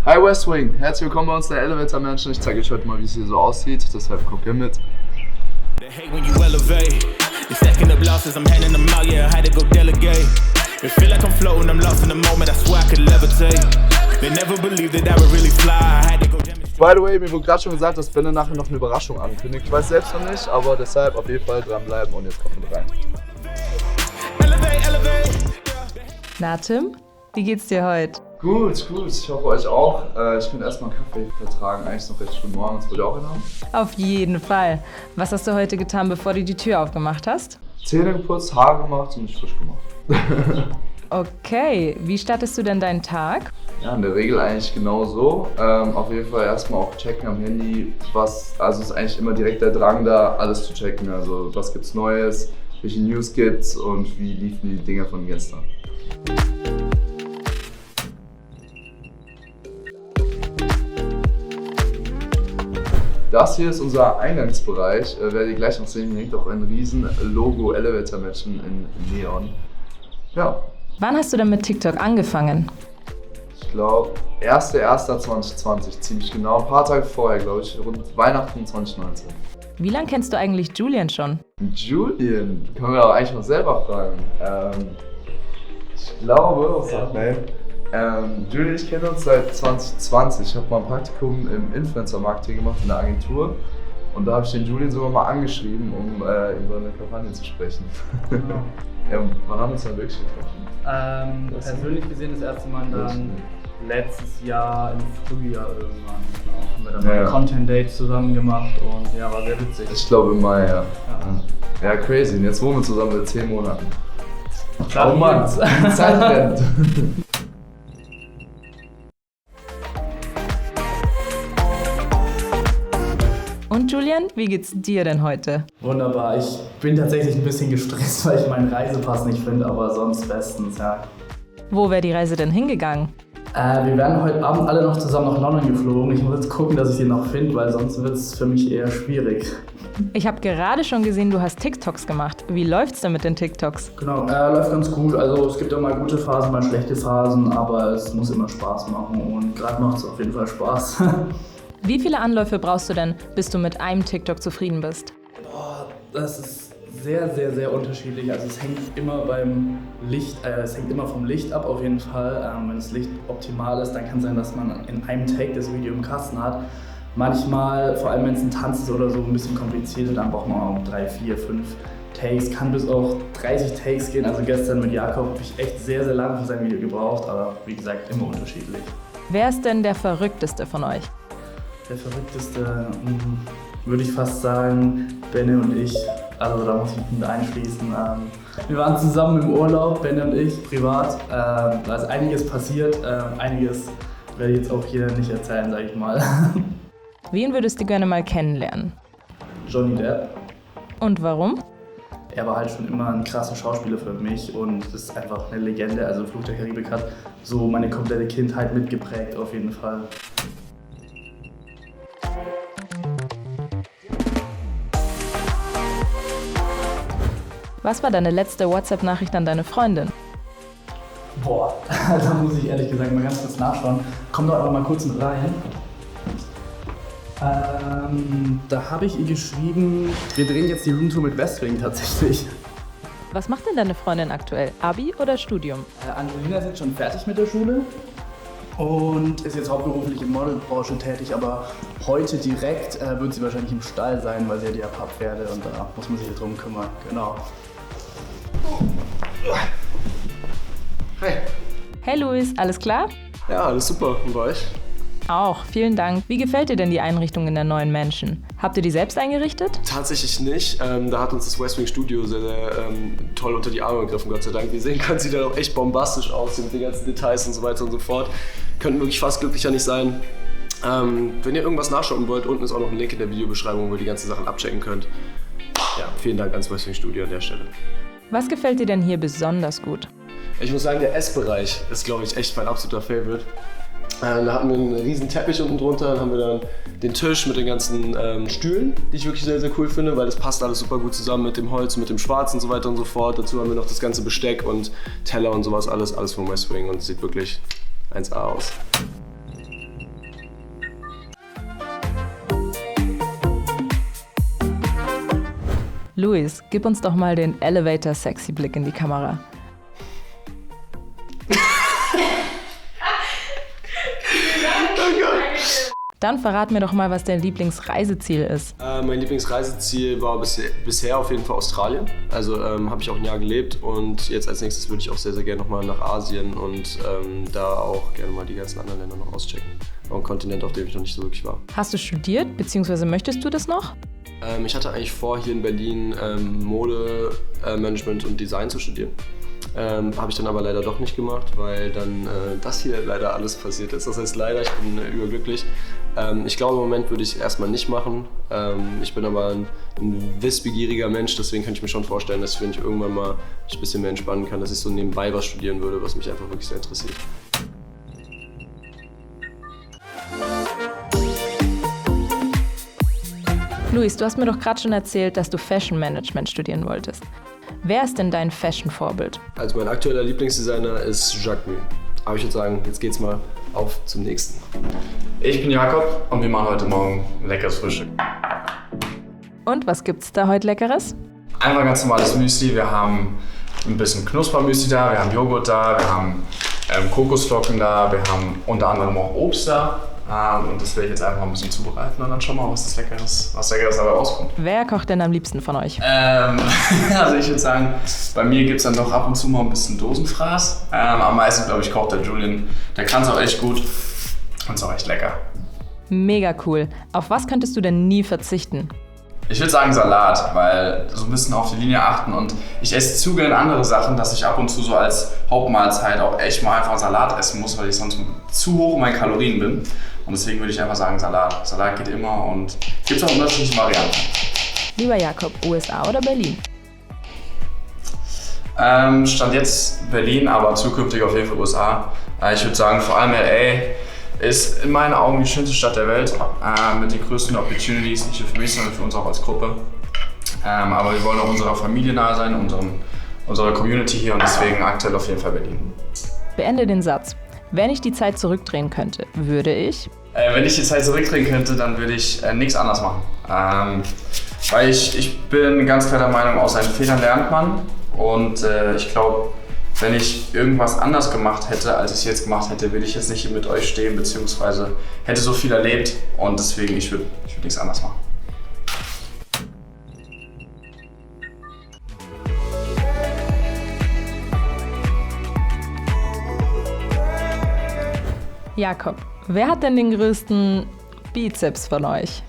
Hi West Wing, herzlich willkommen bei uns der Elevator Menschen. Ich zeige euch heute mal, wie es hier so aussieht, deshalb kommt ihr mit. By the way, mir wurde gerade schon gesagt, dass Benne nachher noch eine Überraschung ankündigt. Ich weiß selbst noch nicht, aber deshalb auf jeden Fall dranbleiben und jetzt kommt mit rein. Na Tim, wie geht's dir heute? Gut, ich hoffe euch auch. Ich bin erstmal einen Kaffee vertragen, eigentlich noch recht früh morgens. Wollt ihr auch einen haben? Auf jeden Fall. Was hast du heute getan, bevor du die Tür aufgemacht hast? Zähne geputzt, Haare gemacht und mich frisch gemacht. Okay, wie startest du denn deinen Tag? Ja, in der Regel eigentlich genau so. Auf jeden Fall erstmal auch checken am Handy, also ist eigentlich immer direkt der Drang da, alles zu checken. Also was gibt's Neues, welche News gibt's und wie liefen die Dinger von gestern. Das hier ist unser Eingangsbereich. Werdet ihr gleich noch sehen, hier hängt auch ein riesen Logo Elevator Menschen in Neon. Ja. Wann hast du denn mit TikTok angefangen? Ich glaube, 1.1.2020, ziemlich genau. Ein paar Tage vorher, glaube ich, rund Weihnachten 2019. Wie lange kennst du eigentlich Julian schon? Julian? Können wir auch eigentlich mal selber fragen. Ich glaube, was sagt man? Julian, ich kenne uns seit 2020. Ich habe mal ein Praktikum im Influencer-Marketing gemacht in der Agentur. Und da habe ich den Julian sogar mal angeschrieben, um über eine Kampagne zu sprechen. Ja, wann haben wir uns dann wirklich getroffen? Persönlich gesehen das erste Mal dann letztes Jahr im Frühjahr irgendwann. Genau. Haben wir dann mal ein Content-Date zusammen gemacht und ja, war sehr witzig. Ich glaube im Mai, ja. Ja, crazy. Und jetzt wohnen wir zusammen seit 10 Monaten. Oh Mann, die Zeit rennt. Und Julian, wie geht's dir denn heute? Wunderbar, ich bin tatsächlich ein bisschen gestresst, weil ich meinen Reisepass nicht finde, aber sonst bestens, ja. Wo wäre die Reise denn hingegangen? Wir werden heute Abend alle noch zusammen nach London geflogen. Ich muss jetzt gucken, dass ich den noch finde, weil sonst wird es für mich eher schwierig. Ich habe gerade schon gesehen, du hast TikToks gemacht. Wie läuft's denn mit den TikToks? Genau, läuft ganz gut. Also es gibt ja mal gute Phasen, mal schlechte Phasen, aber es muss immer Spaß machen und gerade macht es auf jeden Fall Spaß. Wie viele Anläufe brauchst du denn, bis du mit einem TikTok zufrieden bist? Boah, das ist sehr, sehr, sehr unterschiedlich. Also es hängt immer beim Licht, es hängt immer vom Licht ab auf jeden Fall. Wenn das Licht optimal ist, dann kann es sein, dass man in einem Take das Video im Kasten hat. Manchmal, vor allem wenn es ein Tanz ist oder so, ein bisschen komplizierter, dann braucht man auch 3, 4, 5 Takes. Kann bis auch 30 Takes gehen. Also gestern mit Jakob habe ich echt sehr, sehr lange für sein Video gebraucht, aber wie gesagt, immer unterschiedlich. Wer ist denn der Verrückteste von euch? Der Verrückteste, würde ich fast sagen, Benne und ich. Also da muss ich mich mit einschließen. Wir waren zusammen im Urlaub, Benne und ich, privat. Da ist einiges passiert. Einiges werde ich jetzt auch hier nicht erzählen, sage ich mal. Wen würdest du gerne mal kennenlernen? Johnny Depp. Und warum? Er war halt schon immer ein krasser Schauspieler für mich und ist einfach eine Legende. Also Fluch der Karibik hat so meine komplette Kindheit mitgeprägt auf jeden Fall. Was war deine letzte WhatsApp-Nachricht an deine Freundin? Boah, da muss ich ehrlich gesagt mal ganz kurz nachschauen. Komm doch aber mal kurz mit rein. Da habe ich ihr geschrieben, wir drehen jetzt die Roomtour mit West Wing tatsächlich. Was macht denn deine Freundin aktuell? Abi oder Studium? Angelina ist jetzt schon fertig mit der Schule und ist jetzt hauptberuflich in Modelbranche tätig, aber heute direkt wird sie wahrscheinlich im Stall sein, weil sie hat ja Papppferde und da muss man sich jetzt drum kümmern. Genau. Hi. Hey Luis, alles klar? Ja, alles super. Und bei euch? Auch, vielen Dank. Wie gefällt dir denn die Einrichtung in der neuen Menschen? Habt ihr die selbst eingerichtet? Tatsächlich nicht. Da hat uns das West Wing Studio sehr, sehr toll unter die Arme gegriffen, Gott sei Dank. Wie ihr sehen könnt, sieht dann auch echt bombastisch aus mit den ganzen Details und so weiter und so fort. Könnten wirklich fast glücklicher nicht sein. Wenn ihr irgendwas nachschauen wollt, unten ist auch noch ein Link in der Videobeschreibung, wo ihr die ganzen Sachen abchecken könnt. Ja, vielen Dank ans West Wing Studio an der Stelle. Was gefällt dir denn hier besonders gut? Ich muss sagen, der Essbereich ist, glaube ich, echt mein absoluter Favorite. Da hatten wir einen riesen Teppich unten drunter, dann haben wir dann den Tisch mit den ganzen Stühlen, die ich wirklich sehr, sehr cool finde, weil das passt alles super gut zusammen mit dem Holz, mit dem Schwarz und so weiter und so fort. Dazu haben wir noch das ganze Besteck und Teller und sowas, alles vom West Wing und es sieht wirklich 1A aus. Luis, gib uns doch mal den Elevator-Sexy-Blick in die Kamera. Dann verrat mir doch mal, was dein Lieblingsreiseziel ist. Mein Lieblingsreiseziel war bisher auf jeden Fall Australien. Also habe ich auch ein Jahr gelebt und jetzt als nächstes würde ich auch sehr, sehr gerne nochmal nach Asien und da auch gerne mal die ganzen anderen Länder noch auschecken. Auch ein Kontinent, auf dem ich noch nicht so wirklich war. Hast du studiert, beziehungsweise möchtest du das noch? Ich hatte eigentlich vor, hier in Berlin Mode, Management und Design zu studieren. Habe ich dann aber leider doch nicht gemacht, weil dann das hier leider alles passiert ist. Das heißt leider, ich bin überglücklich. Ich glaube, im Moment würde ich es erstmal nicht machen. Ich bin aber ein wissbegieriger Mensch, deswegen könnte ich mir schon vorstellen, dass ich, wenn ich irgendwann mal mich ein bisschen mehr entspannen kann, dass ich so nebenbei was studieren würde, was mich einfach wirklich sehr interessiert. Luis, du hast mir doch gerade schon erzählt, dass du Fashion Management studieren wolltest. Wer ist denn dein Fashion-Vorbild? Also mein aktueller Lieblingsdesigner ist Jacques Mü. Aber ich würde sagen, jetzt geht's mal auf zum nächsten. Ich bin Jakob und wir machen heute Morgen ein leckeres Frühstück. Und was gibt's da heute Leckeres? Einfach ganz normales Müsli. Wir haben ein bisschen Knuspermüsli da, wir haben Joghurt da, wir haben Kokosflocken da, wir haben unter anderem auch Obst da. Und das werde ich jetzt einfach mal ein bisschen zubereiten und dann schauen wir mal, was Leckeres dabei rauskommt. Wer kocht denn am liebsten von euch? Also ich würde sagen, bei mir gibt es dann doch ab und zu mal ein bisschen Dosenfraß. Am meisten, glaube ich, kocht der Julian. Der kann es auch echt gut und ist auch echt lecker. Mega cool. Auf was könntest du denn nie verzichten? Ich würde sagen Salat, weil so ein bisschen auf die Linie achten und ich esse zu gerne andere Sachen, dass ich ab und zu so als Hauptmahlzeit auch echt mal einfach Salat essen muss, weil ich sonst zu hoch in meinen Kalorien bin. Und deswegen würde ich einfach sagen Salat. Salat geht immer und gibt es auch unterschiedliche Varianten. Lieber Jakob, USA oder Berlin? Stand jetzt Berlin, aber zukünftig auf jeden Fall USA. Ich würde sagen, vor allem LA ist in meinen Augen die schönste Stadt der Welt, mit den größten Opportunities, nicht nur für mich, sondern für uns auch als Gruppe. Aber wir wollen auch unserer Familie nahe sein, unserer Community hier und deswegen aktuell auf jeden Fall Berlin. Beende den Satz. Wenn ich die Zeit zurückdrehen könnte, würde ich? Wenn ich die Zeit zurückdrehen könnte, dann würde ich nichts anders machen. Weil ich bin ganz klar der Meinung, aus seinen Fehlern lernt man. Und ich glaube, wenn ich irgendwas anders gemacht hätte, als ich es jetzt gemacht hätte, würde ich jetzt nicht hier mit euch stehen, beziehungsweise hätte so viel erlebt. Und deswegen, ich würde nichts anders machen. Jakob, wer hat denn den größten Bizeps von euch?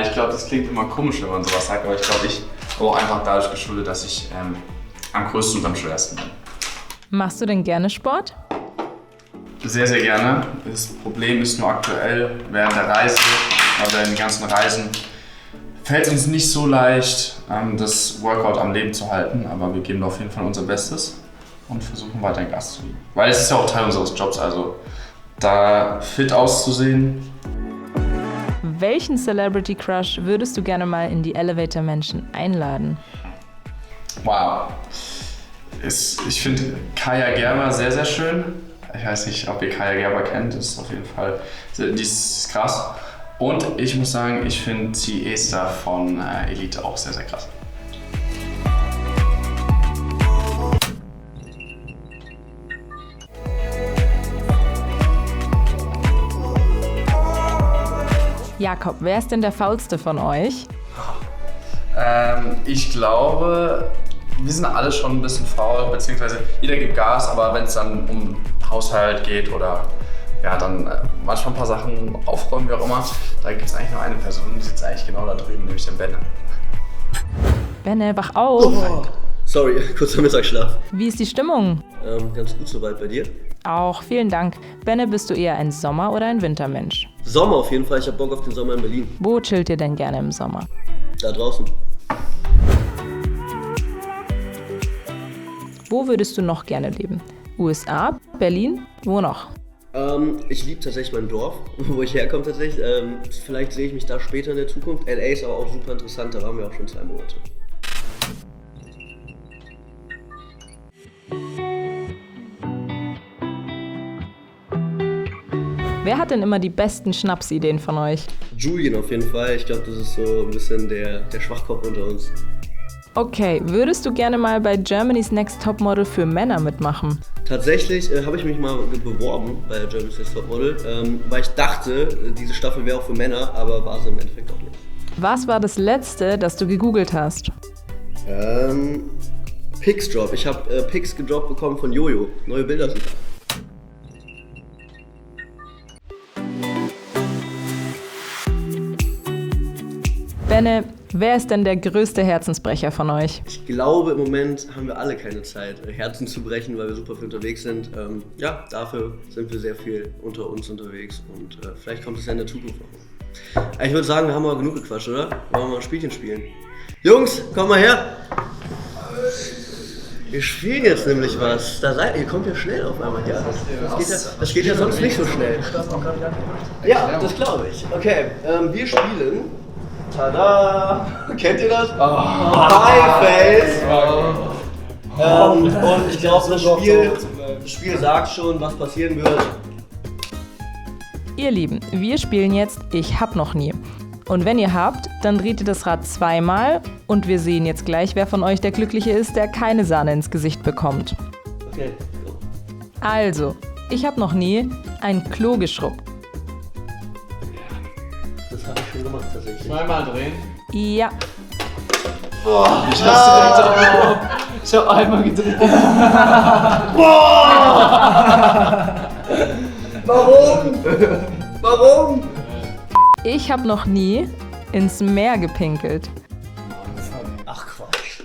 Ich glaube, das klingt immer komisch, wenn man sowas sagt, aber ich glaube, ich habe auch einfach dadurch geschuldet, dass ich am größten und am schwersten bin. Machst du denn gerne Sport? Sehr, sehr gerne. Das Problem ist nur aktuell, während der Reise, während den ganzen Reisen, fällt es uns nicht so leicht, das Workout am Leben zu halten, aber wir geben auf jeden Fall unser Bestes und versuchen weiterhin Gas zu geben. Weil es ist ja auch Teil unseres Jobs, also da fit auszusehen. Welchen Celebrity Crush würdest du gerne mal in die Elevator Menschen einladen? Wow. Ich finde Kaya Gerber sehr, sehr schön. Ich weiß nicht, ob ihr Kaya Gerber kennt, das ist auf jeden Fall, die ist krass. Und ich muss sagen, ich finde die Esther von Elite auch sehr, sehr krass. Jakob, wer ist denn der Faulste von euch? Ich glaube, wir sind alle schon ein bisschen faul, beziehungsweise jeder gibt Gas, aber wenn es dann um Haushalt geht oder ja, dann manchmal ein paar Sachen aufräumen, wie auch immer, da gibt es eigentlich nur eine Person, die sitzt eigentlich genau da drüben, nämlich den Benne. Benne, wach auf! Oh, sorry, kurzer Mittagsschlaf. Wie ist die Stimmung? Ganz gut soweit bei dir. Auch, vielen Dank. Benne, bist du eher ein Sommer- oder ein Wintermensch? Sommer auf jeden Fall, ich hab Bock auf den Sommer in Berlin. Wo chillt ihr denn gerne im Sommer? Da draußen. Wo würdest du noch gerne leben? USA, Berlin, wo noch? Ich liebe tatsächlich mein Dorf, wo ich herkomme tatsächlich. Vielleicht sehe ich mich da später in der Zukunft. LA ist aber auch super interessant, da waren wir auch schon 2 Monate. Wer hat denn immer die besten Schnapsideen von euch? Julian auf jeden Fall. Ich glaube, das ist so ein bisschen der Schwachkopf unter uns. Okay, würdest du gerne mal bei Germany's Next Topmodel für Männer mitmachen? Tatsächlich habe ich mich mal beworben bei Germany's Next Topmodel, weil ich dachte, diese Staffel wäre auch für Männer, aber war sie im Endeffekt auch nicht. Was war das Letzte, das du gegoogelt hast? Pics Drop. Ich habe Pics gedroppt bekommen von Jojo. Neue Bilder sind da. Benne, wer ist denn der größte Herzensbrecher von euch? Ich glaube, im Moment haben wir alle keine Zeit, Herzen zu brechen, weil wir super viel unterwegs sind. Ja, dafür sind wir sehr viel unter uns unterwegs und vielleicht kommt es ja in der Zukunft noch. Ich würde sagen, wir haben mal genug gequatscht, oder? Wollen wir mal ein Spielchen spielen? Jungs, komm mal her! Wir spielen jetzt nämlich was. Ihr kommt ja schnell auf einmal her. Das geht ja sonst nicht so schnell. Ja, das glaube ich. Okay, wir spielen. Tada! Kennt ihr das? Pie-Face! Und ich glaube, das Spiel sagt schon, was passieren wird. Ihr Lieben, wir spielen jetzt Ich hab noch nie. Und wenn ihr habt, dann dreht ihr das Rad zweimal und wir sehen jetzt gleich, wer von euch der Glückliche ist, der keine Sahne ins Gesicht bekommt. Okay, go. Also, ich hab noch nie ein Klo geschrubbt. Das habe ich schon gemacht tatsächlich. Zweimal drehen. Ja. Ich hab einmal gedreht. Warum? Ich hab noch nie ins Meer gepinkelt. Ach Quatsch.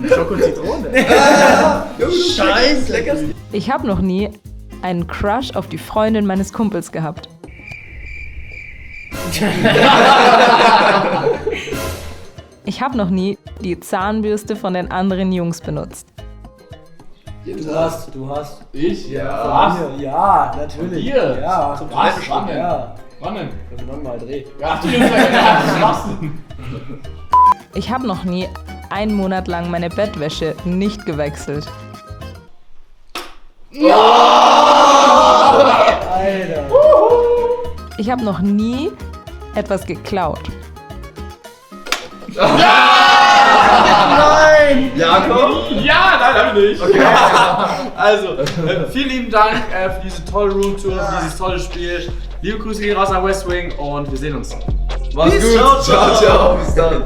Schoko Zitrone. Scheiße, lecker. Ich hab noch nie einen Crush auf die Freundin meines Kumpels gehabt. Ich hab noch nie die Zahnbürste von den anderen Jungs benutzt. Du hast. Ich? Ja. Ja, natürlich. Hier? Ja. Zum was? Wann denn? Ja. Wann denn? Also nochmal dreh. Ja, du was denn? Ich habe noch nie einen Monat lang meine Bettwäsche nicht gewechselt. Alter. Ich habe noch nie etwas geklaut. Jakob? Ja, nein, hab ich nicht. Okay. Also, vielen lieben Dank für diese tolle Roomtour, für dieses tolle Spiel. Liebe Grüße gehen raus an West Wing und wir sehen uns. Mach's gut. Ciao, ciao. Bis dann.